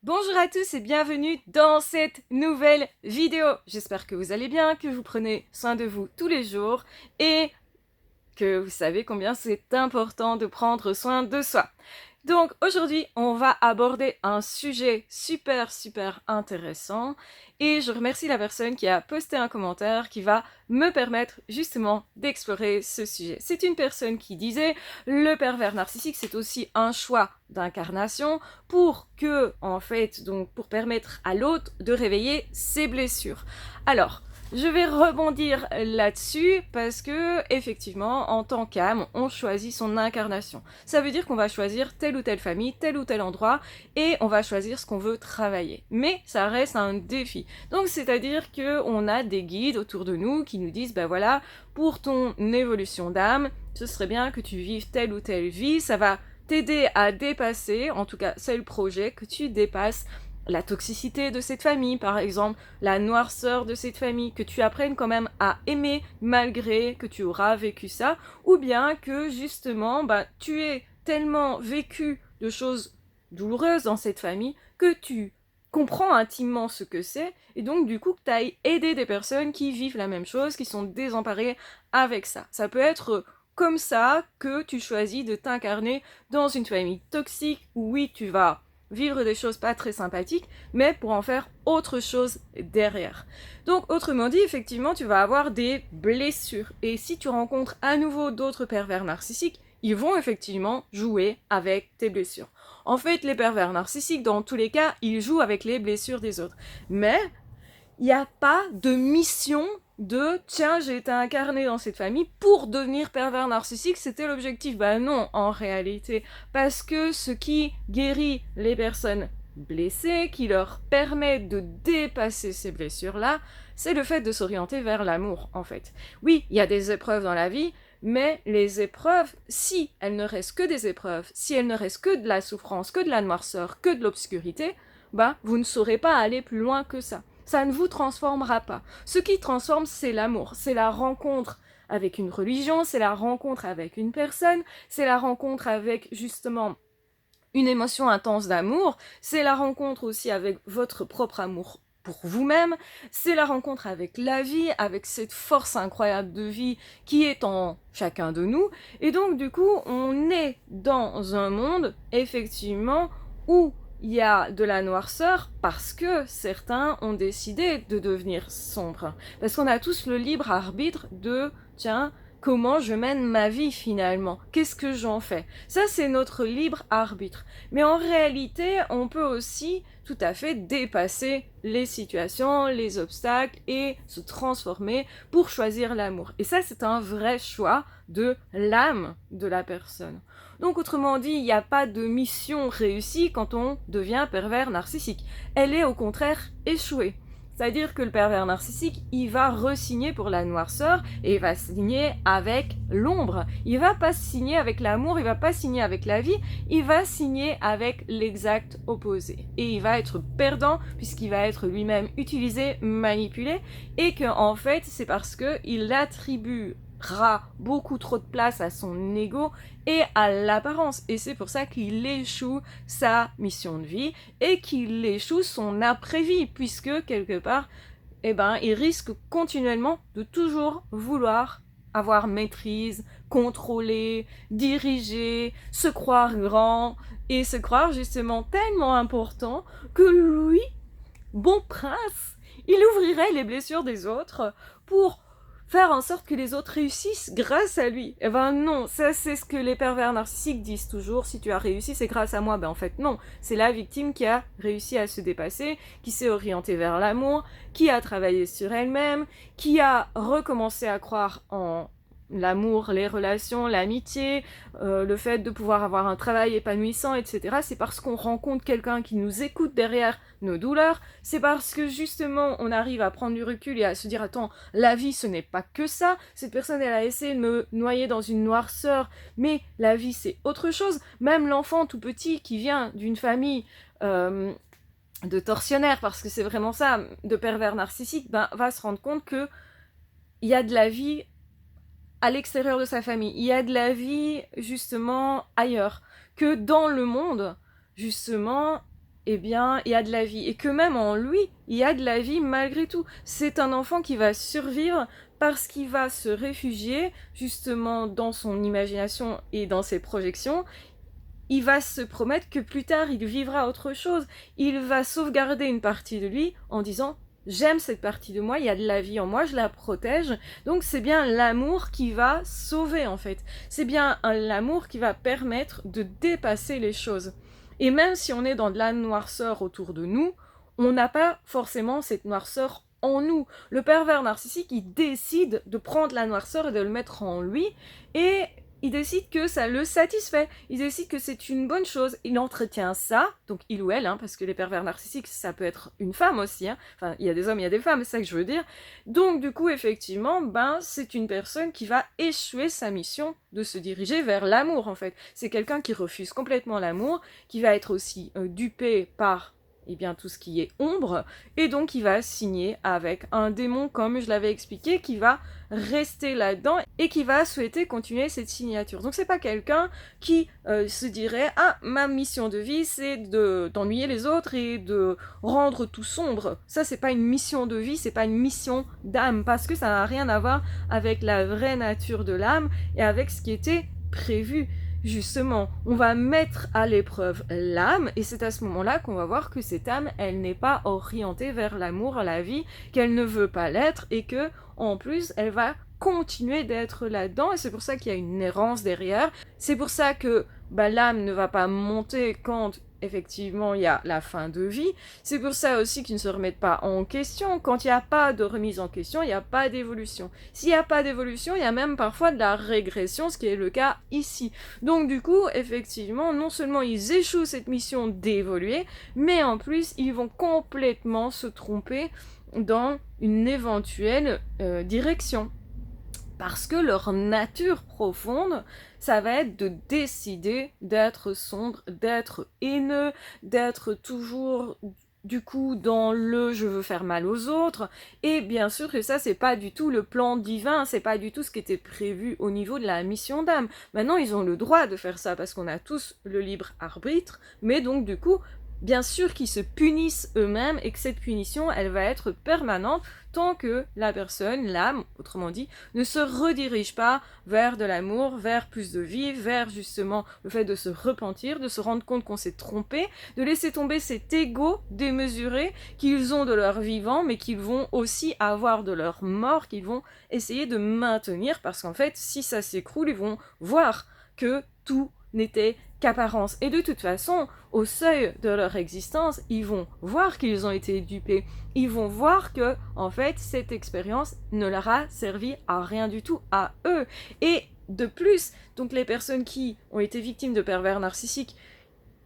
Bonjour à tous et bienvenue dans cette nouvelle vidéo. J'espère que vous allez bien, que vous prenez soin de vous tous les jours et que vous savez combien c'est important de prendre soin de soi. Donc aujourd'hui, on va aborder un sujet super intéressant et je remercie la personne qui a posté un commentaire qui va me permettre justement d'explorer ce sujet. C'est une personne qui disait le pervers narcissique, c'est aussi un choix d'incarnation pour pour permettre à l'autre de réveiller ses blessures. Alors, je vais rebondir là-dessus parce que, effectivement, en tant qu'âme, on choisit son incarnation. Ça veut dire qu'on va choisir telle ou telle famille, tel ou tel endroit, et on va choisir ce qu'on veut travailler. Mais ça reste un défi. Donc, c'est-à-dire qu'on a des guides autour de nous qui nous disent, ben voilà, pour ton évolution d'âme, ce serait bien que tu vives telle ou telle vie, ça va t'aider à dépasser, en tout cas, c'est le projet, que tu dépasses la toxicité de cette famille, par exemple, la noirceur de cette famille, que tu apprennes quand même à aimer malgré que tu auras vécu ça, ou bien que justement, tu aies tellement vécu de choses douloureuses dans cette famille que tu comprends intimement ce que c'est, et donc du coup que tu ailles aider des personnes qui vivent la même chose, qui sont désemparées avec ça. Ça peut être comme ça que tu choisis de t'incarner dans une famille toxique, où oui, tu vas vivre des choses pas très sympathiques, mais pour en faire autre chose derrière. Donc, autrement dit, effectivement, tu vas avoir des blessures. Et si tu rencontres à nouveau d'autres pervers narcissiques, ils vont effectivement jouer avec tes blessures. En fait, les pervers narcissiques, dans tous les cas, ils jouent avec les blessures des autres. Mais il n'y a pas de mission de tiens, j'ai été incarné dans cette famille pour devenir pervers narcissique, c'était l'objectif. Ben non, en réalité, parce que ce qui guérit les personnes blessées, qui leur permet de dépasser ces blessures-là, c'est le fait de s'orienter vers l'amour, en fait. Oui, il y a des épreuves dans la vie, mais les épreuves, si elles ne restent que des épreuves, si elles ne restent que de la souffrance, que de la noirceur, que de l'obscurité, vous ne saurez pas aller plus loin que ça. Ça ne vous transformera pas. Ce qui transforme, c'est l'amour, c'est la rencontre avec une religion, c'est la rencontre avec une personne, c'est la rencontre avec justement une émotion intense d'amour, c'est la rencontre aussi avec votre propre amour pour vous-même, c'est la rencontre avec la vie, avec cette force incroyable de vie qui est en chacun de nous, et donc du coup on est dans un monde effectivement où il y a de la noirceur parce que certains ont décidé de devenir sombres. Parce qu'on a tous le libre arbitre de, tiens, comment je mène ma vie finalement? Qu'est-ce que j'en fais? Ça, c'est notre libre arbitre. Mais en réalité, on peut aussi tout à fait dépasser les situations, les obstacles et se transformer pour choisir l'amour. Et ça, c'est un vrai choix de l'âme de la personne. Donc autrement dit, il n'y a pas de mission réussie quand on devient pervers narcissique. Elle est au contraire échouée. C'est-à-dire que le pervers narcissique, il va re-signer pour la noirceur et il va signer avec l'ombre. Il va pas signer avec l'amour, il va pas signer avec la vie, il va signer avec l'exact opposé. Et il va être perdant puisqu'il va être lui-même manipulé et que en fait, c'est parce qu'il attribue beaucoup trop de place à son ego et à l'apparence. Et c'est pour ça qu'il échoue sa mission de vie et qu'il échoue son après-vie, puisque quelque part, il risque continuellement de toujours vouloir avoir maîtrise, contrôler, diriger, se croire grand et se croire justement tellement important que lui, bon prince, il ouvrirait les blessures des autres pour faire en sorte que les autres réussissent grâce à lui. Eh ben non, ça c'est ce que les pervers narcissiques disent toujours, si tu as réussi c'est grâce à moi. Ben en fait non, c'est la victime qui a réussi à se dépasser, qui s'est orientée vers l'amour, qui a travaillé sur elle-même, qui a recommencé à croire en l'amour, les relations, l'amitié, le fait de pouvoir avoir un travail épanouissant, etc. C'est parce qu'on rencontre quelqu'un qui nous écoute derrière nos douleurs, c'est parce que justement on arrive à prendre du recul et à se dire attends, la vie ce n'est pas que ça, cette personne elle a essayé de me noyer dans une noirceur, mais la vie c'est autre chose. Même l'enfant tout petit qui vient d'une famille de tortionnaires, parce que c'est vraiment ça, de pervers narcissiques, va se rendre compte que il y a de la vie à l'extérieur de sa famille, il y a de la vie justement ailleurs, que dans le monde, justement, eh bien, il y a de la vie. Et que même en lui, il y a de la vie malgré tout. C'est un enfant qui va survivre parce qu'il va se réfugier justement dans son imagination et dans ses projections. Il va se promettre que plus tard, il vivra autre chose. Il va sauvegarder une partie de lui en disant « J'aime cette partie de moi, il y a de la vie en moi, je la protège. » Donc c'est bien l'amour qui va sauver en fait. C'est bien l'amour qui va permettre de dépasser les choses. Et même si on est dans de la noirceur autour de nous, on n'a pas forcément cette noirceur en nous. Le pervers narcissique, il décide de prendre la noirceur et de le mettre en lui, et il décide que ça le satisfait, il décide que c'est une bonne chose, il entretient ça, donc il ou elle, parce que les pervers narcissiques, ça peut être une femme aussi, enfin, il y a des hommes, il y a des femmes, c'est ça que je veux dire, donc du coup, effectivement, c'est une personne qui va échouer sa mission de se diriger vers l'amour, en fait. C'est quelqu'un qui refuse complètement l'amour, qui va être aussi dupé par tout ce qui est ombre, et donc il va signer avec un démon, comme je l'avais expliqué, qui va rester là-dedans et qui va souhaiter continuer cette signature. Donc c'est pas quelqu'un qui se dirait « Ah, ma mission de vie, c'est d'ennuyer les autres et de rendre tout sombre. » Ça, c'est pas une mission de vie, c'est pas une mission d'âme, parce que ça n'a rien à voir avec la vraie nature de l'âme et avec ce qui était prévu. Justement, on va mettre à l'épreuve l'âme, et c'est à ce moment-là qu'on va voir que cette âme, elle n'est pas orientée vers l'amour, la vie, qu'elle ne veut pas l'être, et que, en plus, elle va continuer d'être là-dedans, et c'est pour ça qu'il y a une errance derrière. C'est pour ça que l'âme ne va pas monter quand effectivement il y a la fin de vie. C'est pour ça aussi qu'ils ne se remettent pas en question. Quand il n'y a pas de remise en question, il n'y a pas d'évolution. S'il n'y a pas d'évolution, il y a même parfois de la régression, ce qui est le cas ici. Donc du coup, effectivement, non seulement ils échouent cette mission d'évoluer, mais en plus ils vont complètement se tromper dans une éventuelle direction. Parce que leur nature profonde, ça va être de décider d'être sombre, d'être haineux, d'être toujours du coup dans le je veux faire mal aux autres, et bien sûr que ça c'est pas du tout le plan divin, c'est pas du tout ce qui était prévu au niveau de la mission d'âme. Maintenant ils ont le droit de faire ça parce qu'on a tous le libre arbitre, mais donc du coup bien sûr qu'ils se punissent eux-mêmes et que cette punition, elle va être permanente tant que la personne, l'âme, autrement dit, ne se redirige pas vers de l'amour, vers plus de vie, vers justement le fait de se repentir, de se rendre compte qu'on s'est trompé, de laisser tomber cet ego démesuré qu'ils ont de leur vivant, mais qu'ils vont aussi avoir de leur mort, qu'ils vont essayer de maintenir, parce qu'en fait, si ça s'écroule, ils vont voir que tout n'était qu'apparence. Et de toute façon, au seuil de leur existence, ils vont voir qu'ils ont été dupés. Ils vont voir que, en fait, cette expérience ne leur a servi à rien du tout, à eux. Et de plus, donc les personnes qui ont été victimes de pervers narcissiques,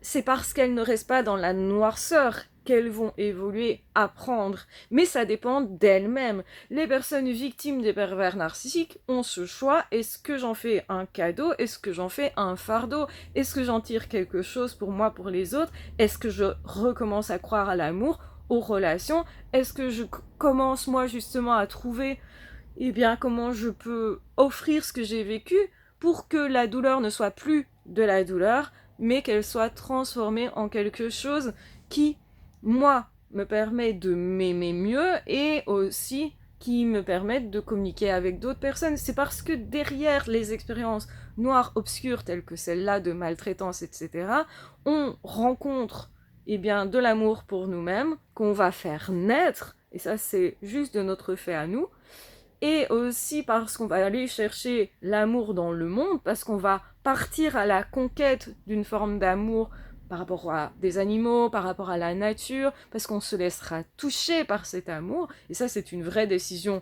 c'est parce qu'elles ne restent pas dans la noirceur qu'elles vont évoluer, apprendre. Mais ça dépend d'elles-mêmes. Les personnes victimes des pervers narcissiques ont ce choix. Est-ce que j'en fais un cadeau? Est-ce que j'en fais un fardeau? Est-ce que j'en tire quelque chose pour moi, pour les autres? Est-ce que je recommence à croire à l'amour, aux relations? Est-ce que je commence moi justement à trouver comment je peux offrir ce que j'ai vécu pour que la douleur ne soit plus de la douleur, mais qu'elle soit transformée en quelque chose qui, moi, me permet de m'aimer mieux et aussi qui me permettent de communiquer avec d'autres personnes. C'est parce que derrière les expériences noires, obscures, telles que celle-là de maltraitance, etc., on rencontre de l'amour pour nous-mêmes, qu'on va faire naître, et ça c'est juste de notre fait à nous, et aussi parce qu'on va aller chercher l'amour dans le monde, parce qu'on va partir à la conquête d'une forme d'amour par rapport à des animaux, par rapport à la nature, parce qu'on se laissera toucher par cet amour, et ça c'est une vraie décision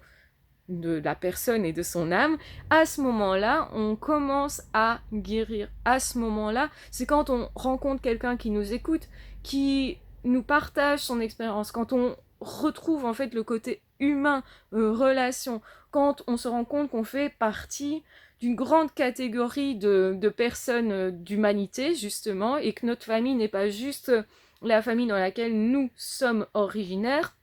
de la personne et de son âme. À ce moment-là, on commence à guérir. À ce moment-là, c'est quand on rencontre quelqu'un qui nous écoute, qui nous partage son expérience, quand on retrouve en fait le côté humain, relation, quand on se rend compte qu'on fait partie d'une grande catégorie de personnes d'humanité, justement, et que notre famille n'est pas juste la famille dans laquelle nous sommes originaires,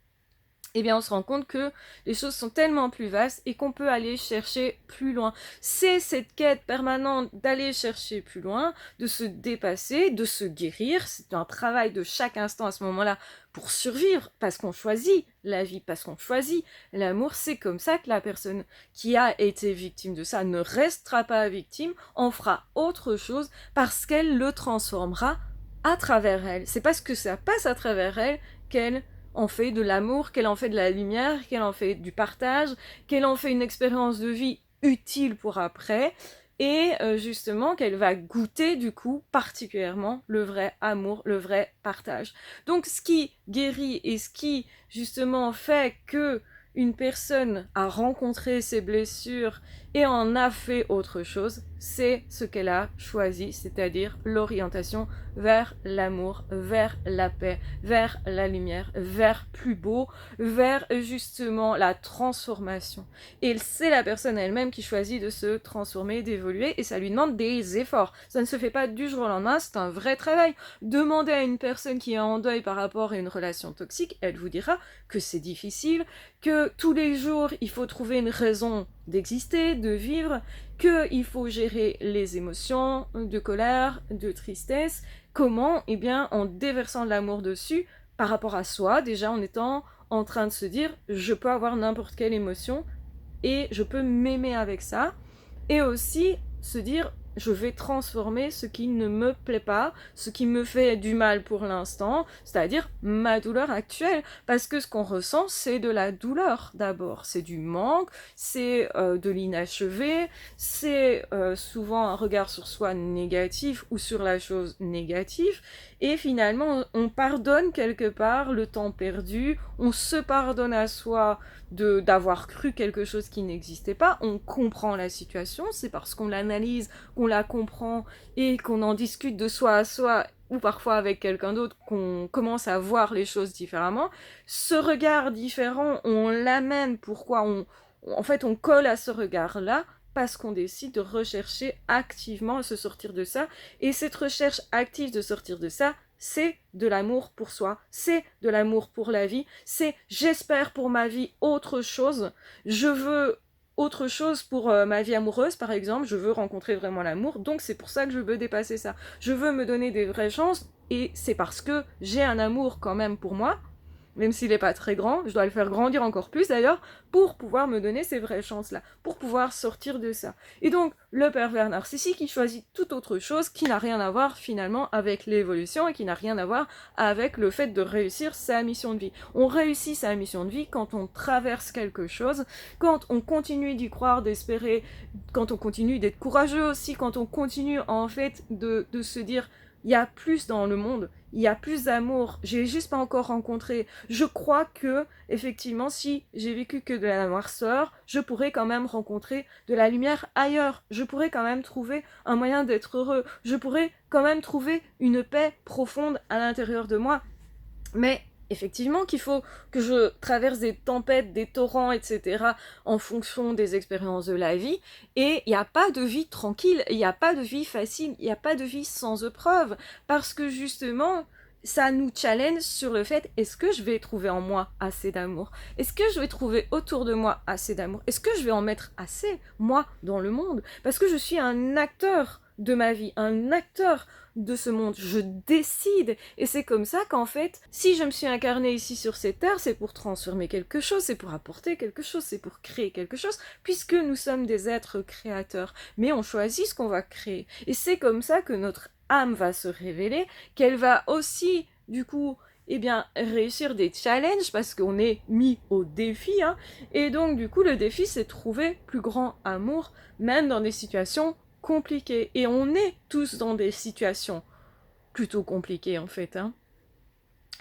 eh bien on se rend compte que les choses sont tellement plus vastes et qu'on peut aller chercher plus loin. C'est cette quête permanente d'aller chercher plus loin, de se dépasser, de se guérir. C'est un travail de chaque instant à ce moment-là pour survivre, parce qu'on choisit la vie, parce qu'on choisit l'amour. C'est comme ça que la personne qui a été victime de ça ne restera pas victime, en fera autre chose, parce qu'elle le transformera à travers elle. C'est parce que ça passe à travers elle qu'elle en fait de l'amour, qu'elle en fait de la lumière, qu'elle en fait du partage, qu'elle en fait une expérience de vie utile pour après, et justement qu'elle va goûter du coup particulièrement le vrai amour, le vrai partage. Donc ce qui guérit et ce qui justement fait que une personne a rencontré ses blessures et en a fait autre chose, c'est ce qu'elle a choisi, c'est-à-dire l'orientation vers l'amour, vers la paix, vers la lumière, vers plus beau, vers justement la transformation. Et c'est la personne elle-même qui choisit de se transformer, d'évoluer, et ça lui demande des efforts. Ça ne se fait pas du jour au lendemain, c'est un vrai travail. Demandez à une personne qui est en deuil par rapport à une relation toxique, elle vous dira que c'est difficile, que tous les jours il faut trouver une raison d'exister, de vivre, qu'il faut gérer les émotions de colère, de tristesse. Comment? Eh bien, en déversant de l'amour dessus, par rapport à soi, déjà en étant en train de se dire je peux avoir n'importe quelle émotion et je peux m'aimer avec ça, et aussi se dire je vais transformer ce qui ne me plaît pas, ce qui me fait du mal pour l'instant, c'est-à-dire ma douleur actuelle, parce que ce qu'on ressent, c'est de la douleur d'abord, c'est du manque, c'est de l'inachevé, c'est souvent un regard sur soi négatif ou sur la chose négative, et finalement on pardonne quelque part le temps perdu, on se pardonne à soi d'avoir cru quelque chose qui n'existait pas, on comprend la situation, c'est parce qu'on l'analyse, qu'on la comprend et qu'on en discute de soi à soi ou parfois avec quelqu'un d'autre qu'on commence à voir les choses différemment. Ce regard différent, on l'amène, en fait on colle à ce regard-là parce qu'on décide de rechercher activement à se sortir de ça, et cette recherche active de sortir de ça, c'est de l'amour pour soi, c'est de l'amour pour la vie, c'est j'espère pour ma vie autre chose, je veux autre chose pour ma vie amoureuse par exemple, je veux rencontrer vraiment l'amour, donc c'est pour ça que je veux dépasser ça, je veux me donner des vraies chances, et c'est parce que j'ai un amour quand même pour moi, même s'il n'est pas très grand, je dois le faire grandir encore plus d'ailleurs, pour pouvoir me donner ces vraies chances-là, pour pouvoir sortir de ça. Et donc, le pervers narcissique, il choisit toute autre chose qui n'a rien à voir finalement avec l'évolution et qui n'a rien à voir avec le fait de réussir sa mission de vie. On réussit sa mission de vie quand on traverse quelque chose, quand on continue d'y croire, d'espérer, quand on continue d'être courageux aussi, quand on continue en fait de se dire il y a plus dans le monde, il y a plus d'amour, j'ai juste pas encore rencontré. Je crois que, effectivement, si j'ai vécu que de la noirceur, je pourrais quand même rencontrer de la lumière ailleurs. Je pourrais quand même trouver un moyen d'être heureux. Je pourrais quand même trouver une paix profonde à l'intérieur de moi. Mais effectivement qu'il faut que je traverse des tempêtes, des torrents, etc. en fonction des expériences de la vie. Et il n'y a pas de vie tranquille, il n'y a pas de vie facile, il n'y a pas de vie sans épreuve. Parce que justement, ça nous challenge sur le fait, est-ce que je vais trouver en moi assez d'amour? Est-ce que je vais trouver autour de moi assez d'amour? Est-ce que je vais en mettre assez, moi, dans le monde? Parce que je suis un acteur de ma vie, un acteur de ce monde, je décide, et c'est comme ça qu'en fait, si je me suis incarnée ici sur cette terre, c'est pour transformer quelque chose, c'est pour apporter quelque chose, c'est pour créer quelque chose, puisque nous sommes des êtres créateurs, mais on choisit ce qu'on va créer, et c'est comme ça que notre âme va se révéler, qu'elle va aussi, du coup, eh bien, réussir des challenges, parce qu'on est mis au défi, hein, et donc, du coup, le défi, c'est trouver plus grand amour, même dans des situations compliquées. Et on est tous dans des situations plutôt compliquées, en fait, hein.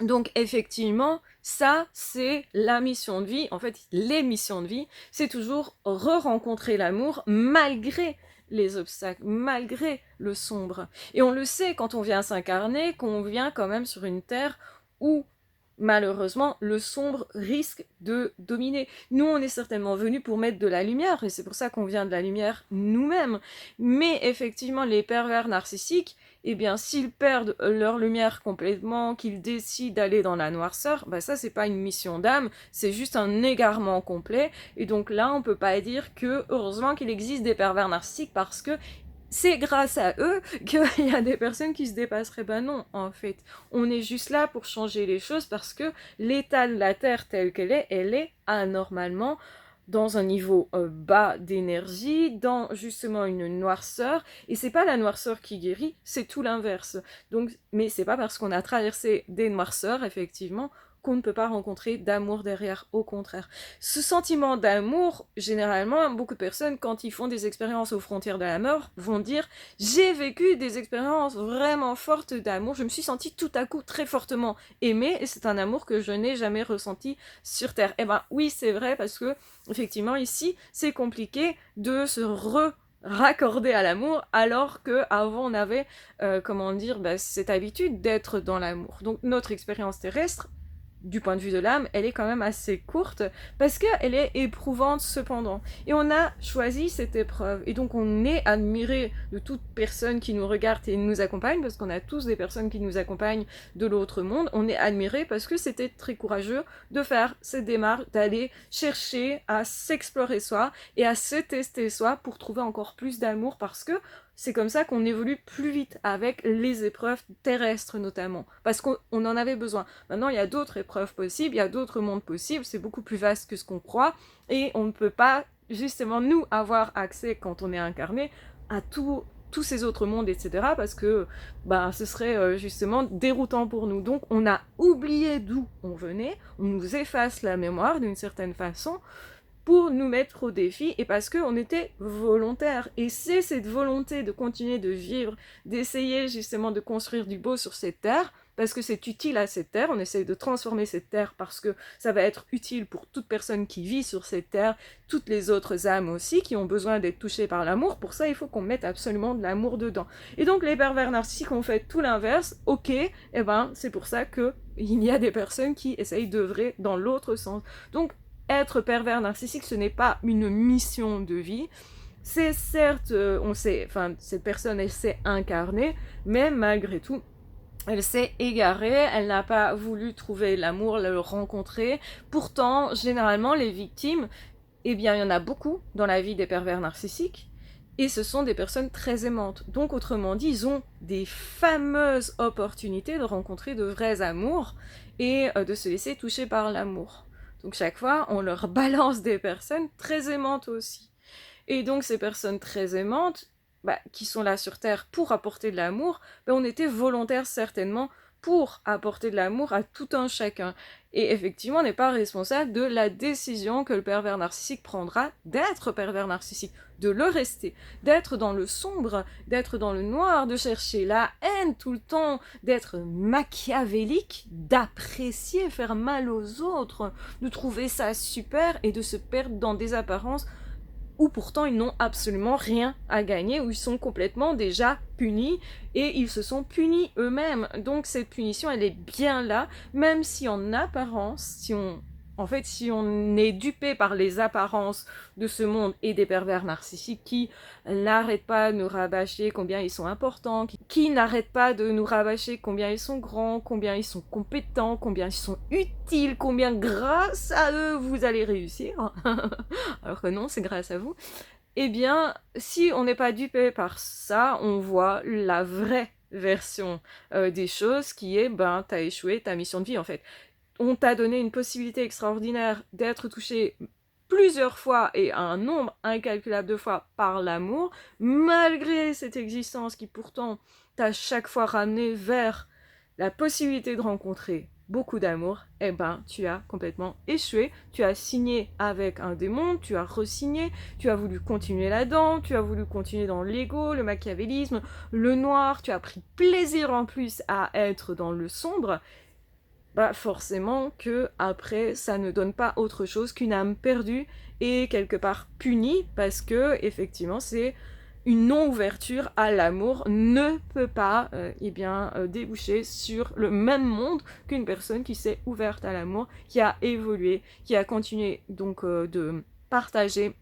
Donc, effectivement, ça, c'est la mission de vie. En fait, les missions de vie, c'est toujours re-rencontrer l'amour malgré les obstacles, malgré le sombre. Et on le sait quand on vient s'incarner, qu'on vient quand même sur une terre où malheureusement, le sombre risque de dominer. Nous, on est certainement venus pour mettre de la lumière, et c'est pour ça qu'on vient de la lumière nous-mêmes. Mais effectivement, les pervers narcissiques, eh bien, s'ils perdent leur lumière complètement, qu'ils décident d'aller dans la noirceur, bah ça, c'est pas une mission d'âme, c'est juste un égarement complet. Et donc là, on peut pas dire que, heureusement qu'il existe des pervers narcissiques, parce que c'est grâce à eux qu'il y a des personnes qui se dépasseraient. Ben non, en fait. On est juste là pour changer les choses parce que l'état de la Terre telle qu'elle est, elle est anormalement dans un niveau bas d'énergie, dans justement une noirceur, et c'est pas la noirceur qui guérit, c'est tout l'inverse. Donc, mais c'est pas parce qu'on a traversé des noirceurs, effectivement, qu'on ne peut pas rencontrer d'amour derrière, au contraire. Ce sentiment d'amour, généralement, beaucoup de personnes, quand ils font des expériences aux frontières de la mort, vont dire « J'ai vécu des expériences vraiment fortes d'amour, je me suis sentie tout à coup très fortement aimée, et c'est un amour que je n'ai jamais ressenti sur Terre. » Eh ben oui, c'est vrai, parce que, effectivement, ici, c'est compliqué de se raccorder à l'amour, alors qu'avant on avait, cette habitude d'être dans l'amour. Donc notre expérience terrestre, du point de vue de l'âme, elle est quand même assez courte, parce qu'elle est éprouvante cependant. Et on a choisi cette épreuve, et donc on est admiré de toute personne qui nous regarde et nous accompagne, parce qu'on a tous des personnes qui nous accompagnent de l'autre monde, on est admiré parce que c'était très courageux de faire cette démarche, d'aller chercher à s'explorer soi, et à se tester soi, pour trouver encore plus d'amour, parce que c'est comme ça qu'on évolue plus vite avec les épreuves terrestres notamment, parce qu'on en avait besoin. Maintenant, il y a d'autres épreuves possibles, il y a d'autres mondes possibles, c'est beaucoup plus vaste que ce qu'on croit, et on ne peut pas, justement, nous, avoir accès, quand on est incarné, à tous ces autres mondes, etc., parce que ce serait justement déroutant pour nous. Donc on a oublié d'où on venait, on nous efface la mémoire d'une certaine façon, pour nous mettre au défi, et parce qu'on était volontaire. Et c'est cette volonté de continuer de vivre, d'essayer justement de construire du beau sur cette terre, parce que c'est utile à cette terre, on essaye de transformer cette terre parce que ça va être utile pour toute personne qui vit sur cette terre, toutes les autres âmes aussi qui ont besoin d'être touchées par l'amour. Pour ça, il faut qu'on mette absolument de l'amour dedans. Et donc les pervers narcissiques ont fait tout l'inverse. Ok, c'est pour ça que il y a des personnes qui essayent d'œuvrer dans l'autre sens. Donc être pervers narcissique, ce n'est pas une mission de vie. C'est certes, cette personne, elle s'est incarnée, mais malgré tout, elle s'est égarée, elle n'a pas voulu trouver l'amour, le rencontrer. Pourtant, généralement, les victimes, eh bien, il y en a beaucoup dans la vie des pervers narcissiques, et ce sont des personnes très aimantes. Donc, autrement dit, ils ont des fameuses opportunités de rencontrer de vrais amours, et de se laisser toucher par l'amour. Donc chaque fois, on leur balance des personnes très aimantes aussi. Et donc ces personnes très aimantes, qui sont là sur Terre pour apporter de l'amour, on était volontaires certainement pour apporter de l'amour à tout un chacun. Et effectivement, on n'est pas responsable de la décision que le pervers narcissique prendra d'être pervers narcissique, de le rester, d'être dans le sombre, d'être dans le noir, de chercher la haine tout le temps, d'être machiavélique, d'apprécier faire mal aux autres, de trouver ça super et de se perdre dans des apparences où pourtant ils n'ont absolument rien à gagner, où ils sont complètement déjà punis, et ils se sont punis eux-mêmes. Donc cette punition, elle est bien là, même si en apparence, si on est dupé par les apparences de ce monde et des pervers narcissiques qui n'arrêtent pas de nous rabâcher combien ils sont importants, qui n'arrêtent pas de nous rabâcher combien ils sont grands, combien ils sont compétents, combien ils sont utiles, combien grâce à eux vous allez réussir, alors que non, c'est grâce à vous. Eh bien, si on n'est pas dupé par ça, on voit la vraie version des choses qui est, t'as échoué ta mission de vie en fait. On t'a donné une possibilité extraordinaire d'être touché plusieurs fois et un nombre incalculable de fois par l'amour, malgré cette existence qui pourtant t'a chaque fois ramené vers la possibilité de rencontrer beaucoup d'amour, tu as complètement échoué, tu as signé avec un démon, tu as re-signé, tu as voulu continuer là-dedans, tu as voulu continuer dans l'ego, le machiavélisme, le noir, tu as pris plaisir en plus à être dans le sombre, forcément que après ça ne donne pas autre chose qu'une âme perdue et quelque part punie, parce que effectivement c'est une non-ouverture à l'amour ne peut pas déboucher sur le même monde qu'une personne qui s'est ouverte à l'amour, qui a évolué, qui a continué donc de partager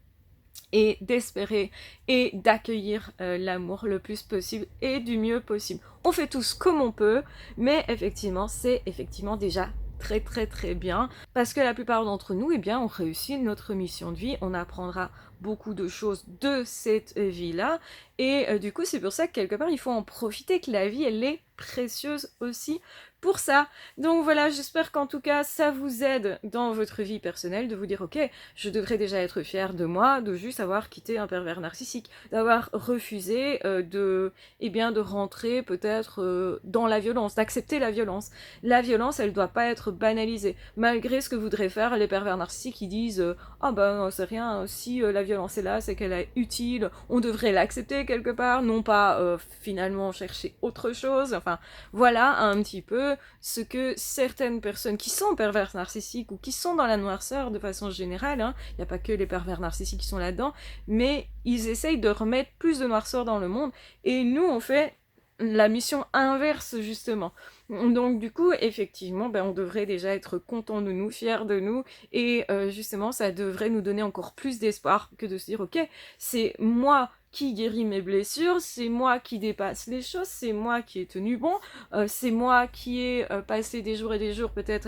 et d'espérer et d'accueillir l'amour le plus possible et du mieux possible. On fait tous comme on peut, mais effectivement, c'est effectivement déjà très très très bien, parce que la plupart d'entre nous, eh bien, on réussit notre mission de vie, on apprendra beaucoup de choses de cette vie-là, et du coup, c'est pour ça que quelque part, il faut en profiter, que la vie, elle est précieuse aussi pour ça. Donc voilà, j'espère qu'en tout cas, ça vous aide dans votre vie personnelle, de vous dire, ok, je devrais déjà être fière de moi, de juste avoir quitté un pervers narcissique, d'avoir refusé de rentrer peut-être dans la violence, d'accepter la violence. La violence, elle doit pas être banalisée, malgré ce que voudraient faire les pervers narcissiques qui disent ah ben c'est rien, si la violence est là, c'est qu'elle est utile, on devrait l'accepter quelque part, non pas finalement chercher autre chose. Enfin voilà un petit peu ce que certaines personnes qui sont pervers narcissiques ou qui sont dans la noirceur de façon générale, hein, il n'y a pas que les pervers narcissiques qui sont là-dedans, mais ils essayent de remettre plus de noirceur dans le monde, et nous on fait la mission inverse justement. Donc du coup, effectivement, on devrait déjà être content de nous, fiers de nous, et justement, ça devrait nous donner encore plus d'espoir que de se dire, ok, c'est moi qui guéris mes blessures, c'est moi qui dépasse les choses, c'est moi qui ai tenu bon, c'est moi qui ai passé des jours et des jours peut-être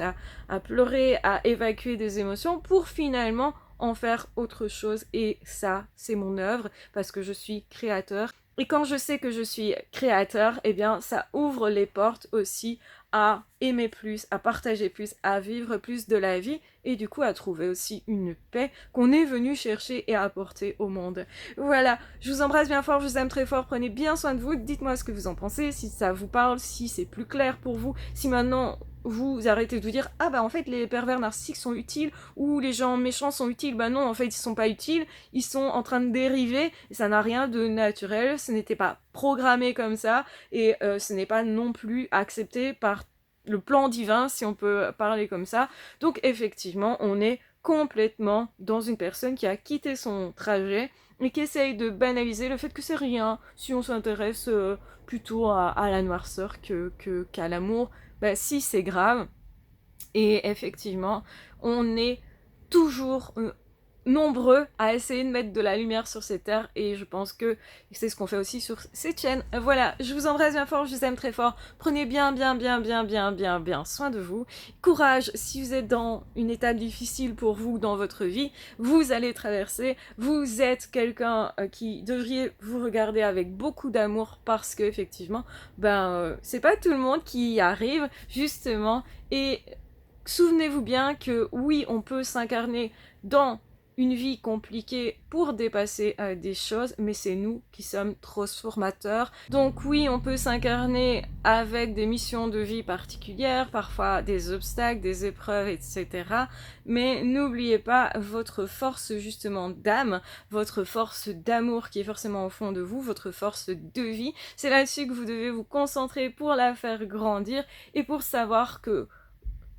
à pleurer, à évacuer des émotions pour finalement en faire autre chose, et ça, c'est mon œuvre, parce que je suis créateur. Et quand je sais que je suis créateur, eh bien, ça ouvre les portes aussi à aimer plus, à partager plus, à vivre plus de la vie, et du coup à trouver aussi une paix qu'on est venu chercher et apporter au monde. Voilà, je vous embrasse bien fort, je vous aime très fort, prenez bien soin de vous, dites-moi ce que vous en pensez, si ça vous parle, si c'est plus clair pour vous, si maintenant vous arrêtez de vous dire ah bah en fait les pervers narcissiques sont utiles, ou les gens méchants sont utiles, bah non en fait ils sont pas utiles, ils sont en train de dériver, et ça n'a rien de naturel, ce n'était pas programmé comme ça, et ce n'est pas non plus accepté par le plan divin, si on peut parler comme ça. Donc effectivement, on est complètement dans une personne qui a quitté son trajet et qui essaye de banaliser le fait que c'est rien si on s'intéresse plutôt à la noirceur qu'à l'amour. Bah si, c'est grave. Et effectivement, on est toujours nombreux à essayer de mettre de la lumière sur cette terre, et je pense que c'est ce qu'on fait aussi sur cette chaîne. Voilà, je vous embrasse bien fort, je vous aime très fort, prenez bien soin de vous, courage si vous êtes dans une étape difficile pour vous dans votre vie, vous allez traverser, vous êtes quelqu'un qui devriez vous regarder avec beaucoup d'amour, parce que effectivement, c'est pas tout le monde qui y arrive, justement, et souvenez-vous bien que oui, on peut s'incarner dans une vie compliquée pour dépasser des choses, mais c'est nous qui sommes transformateurs. Donc oui, on peut s'incarner avec des missions de vie particulières, parfois des obstacles, des épreuves, etc. Mais n'oubliez pas votre force justement d'âme, votre force d'amour qui est forcément au fond de vous, votre force de vie. C'est là-dessus que vous devez vous concentrer pour la faire grandir, et pour savoir que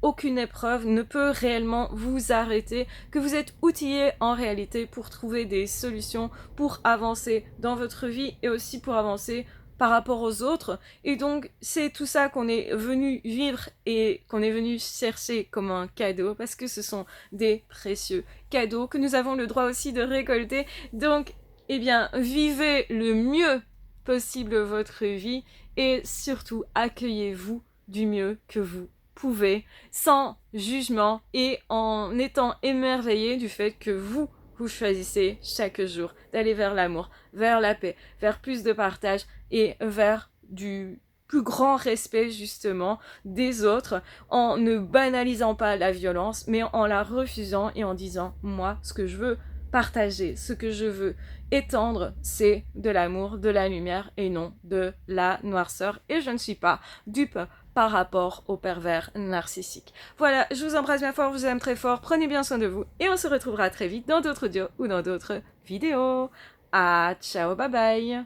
aucune épreuve ne peut réellement vous arrêter, que vous êtes outillé en réalité pour trouver des solutions, pour avancer dans votre vie et aussi pour avancer par rapport aux autres. Et donc c'est tout ça qu'on est venu vivre et qu'on est venu chercher comme un cadeau, parce que ce sont des précieux cadeaux que nous avons le droit aussi de récolter. Donc vivez le mieux possible votre vie, et surtout accueillez-vous du mieux que vous pouvez, sans jugement, et en étant émerveillé du fait que vous choisissez chaque jour d'aller vers l'amour, vers la paix, vers plus de partage et vers du plus grand respect justement des autres, en ne banalisant pas la violence, mais en la refusant et en disant moi, ce que je veux partager, ce que je veux étendre, c'est de l'amour, de la lumière et non de la noirceur, et je ne suis pas dupe par rapport aux pervers narcissiques. Voilà, je vous embrasse bien fort, je vous aime très fort, prenez bien soin de vous, et on se retrouvera très vite dans d'autres audios ou dans d'autres vidéos. Ah, ciao, bye bye.